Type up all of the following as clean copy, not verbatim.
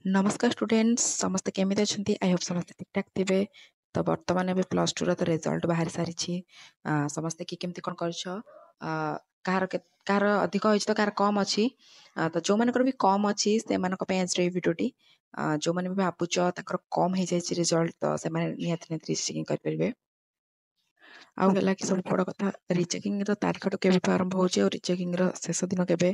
नमस्कार स्टूडेंट्स समस्ते केमिति अछंती आई होप समस्ते ठीक ठाक थिबे। तो वर्तमान एबे प्लस 2 रो तो रिजल्ट बाहर सारिछि। समस्ते की केमिति कोन करछो कार अधिक होइछ तो कार कम अछि। तो जो मानकर भी कम अछि से मानक पे आज रे वीडियोटी जो माने भी भाबुचो ताकर कम हे जाइछि रिजल्ट तो से माने नियत चेकिंग कर परबे। आउ गला कि सब बड़ कथा रिचेकिंग रो तारीख तो केबे आरंभ होचे और रिचेकिंग रो शेष दिन केबे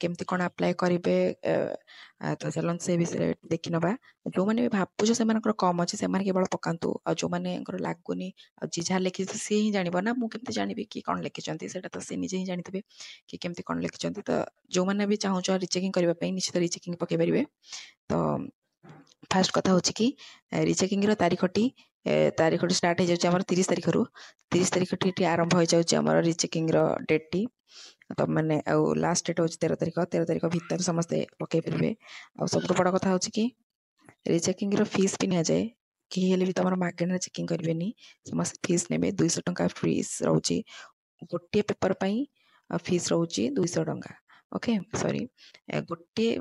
केमति कोन अप्लाई करिवे तो चलन से विषय देखि नबा। जो माने भी भाबुछ से मानकर कम अछि से माने केवल पकांतु और जो माने लागुनी जी जा लिखि से ही जानिबो ना मु केमति जानिबि कि कोन लिखिचंती सेटा तो से निजे ही जानितबे कि केमति कोन लिखिचंती। तो जो माने भी चाहूछ रिचेकिंग करबा पई निश्चित रिचेकिंग पके परिबे। तो फास्ट कथा होची कि रिचेकिंग रो तारीखटी स्टार्ट हो जाउछ हमर 30 तारिख रु 30 तारिख ठी आरंभ हो जाउछ हमर रिचेकिंग रो डेट टी। तो माने आ लास्ट डेट होची 13 तारिख भीतर समस्ते पके परिबे। आ सब बड़ कथा होची कि रिचेकिंग रो फीस भी निया जाए कि हेले भी तमर मागेना चेकिंग करबेनी समस्त फीस नेबे 200 टंका फीस रहउची गोटे पेपर पई फीस रहउची 200 टंका। ओके सॉरी गोटे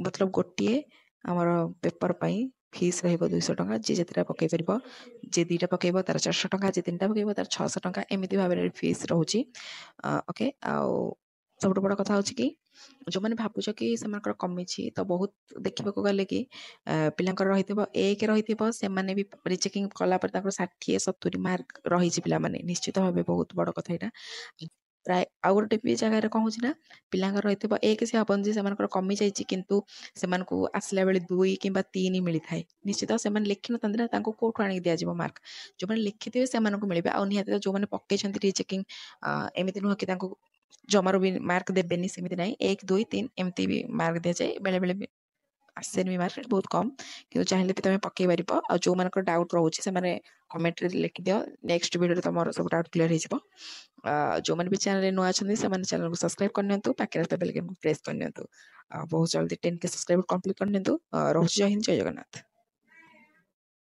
मतलब गोटे हमर पेपर पई फीस रहइबो 200 टंका जे जेतरा पके परिबो जे दीटा पकेबो तार 400 टंका जे तीनटा पकेबो तार 600 टंका एमिति भाबरे फीस रहउची। ओके आउ सब बड़ कथा होची कि जो माने भाबुछ कि समानकर कमिछि तो बहुत देखिबा को गले कि पिलांकर रहितबो एक रहितबो से माने भी रिचेकिंग कला पर ताकर 60 70 मार्क रहिछि पिला माने निश्चित भाबे बहुत बड़ कथा एटा। प्राय आ गोटे भी जगह रे कहूछि ना पिलांकर रहितबो एक से अपन जे समानकर कमी जाइछि किंतु सेमानकु आसला बेले 2 किंबा 3 मिली थाए निश्चित से माने लिखि न तंद्रा तांको कोठु आनि दिया जिवो मार्क जो माने लिखिथिबे सेमानकु मिलिबे आ निहाते जो माने पक्के छंती रिचेकिंग एमिति न कि तांको जमारो भी मार्क देबेनी सेमिति नाही 1 2 3 एमती भी मार्क दिया जाए बेले बेले आसेन भी मार्क बहुत कम कि चाहिले भी तमे पक्के परिबो आ जो मानकर डाउट रहउछि से माने कमेंट रे लिखि दियो नेक्स्ट वीडियो रे तमरो सब डाउट क्लियर हे जिवो। जो माने भी चैनल रे नुआ छथि से माने चैनल को सब्सक्राइब करनियंतु पाके रे बेल आइकन को प्रेस करनियंतु बहुत जल्दी 10 के सब्सक्राइब कंप्लीट करनियंतु रहउछि। जय हिंद जय जगन्नाथ।